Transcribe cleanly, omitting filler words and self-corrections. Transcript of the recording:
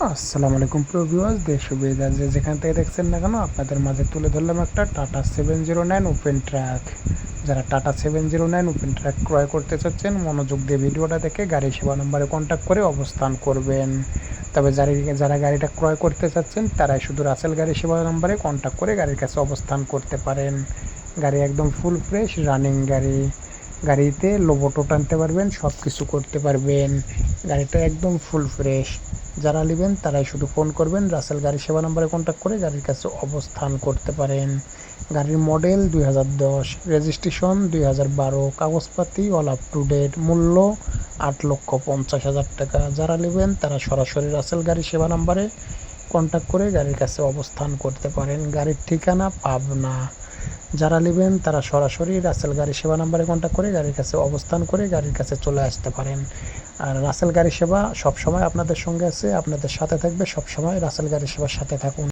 আসসালামু আলাইকুম প্রিয় ভিউয়ার্স, দেশ ও বিদেশ যে যেখান থেকে দেখছেন না কেন, আপনাদের মাঝে তুলে ধরলাম একটা টাটা 709 ওপেন ট্রাক। যারা টাটা 709 ওপেন ট্রাক ক্রয় করতে চাচ্ছেন, মনোযোগ দিয়ে ভিডিওটা দেখে গাড়ি সেবা নম্বরে কন্ট্যাক্ট করে অবস্থান করবেন। তবে যারা গাড়িটা ক্রয় করতে চাচ্ছেন তারাই শুধু রাসেল গাড়ি সেবা নম্বরে কন্ট্যাক্ট করে গাড়ির কাছে অবস্থান করতে পারেন। গাড়ি একদম ফুল ফ্রেশ রানিং গাড়ি। গাড়িতে লোবোটো টানতে পারবেন, সব কিছু করতে পারবেন। গাড়িটা একদম ফুল ফ্রেশ। যারা নেবেন তারাই শুধু ফোন করবেন, রাসেল গাড়ি সেবা নম্বরে কন্ট্যাক্ট করে গাড়ির কাছে অবস্থান করতে পারেন। গাড়ির মডেল 2010, রেজিস্ট্রেশন 2012, কাগজপাতি অল আপ টু ডেট, মূল্য 8,50,000 টাকা। যারা নেবেন তারা সরাসরি রাসেল গাড়ি সেবা নম্বরে কন্ট্যাক্ট করে গাড়ির কাছে অবস্থান করতে পারেন। গাড়ির ঠিকানা পাবনা। যারা নেবেন তারা সরাসরি রাসেল গাড়ি সেবা নম্বরে কন্ট্যাক্ট করে গাড়ির কাছে অবস্থান করে গাড়ির কাছে চলে আসতে পারেন। আর রাসেল গাড়ি সেবা সবসময় আপনাদের সঙ্গে আছে, আপনাদের সাথে থাকবে সবসময়। রাসেল গাড়ি সেবার সাথে থাকুন।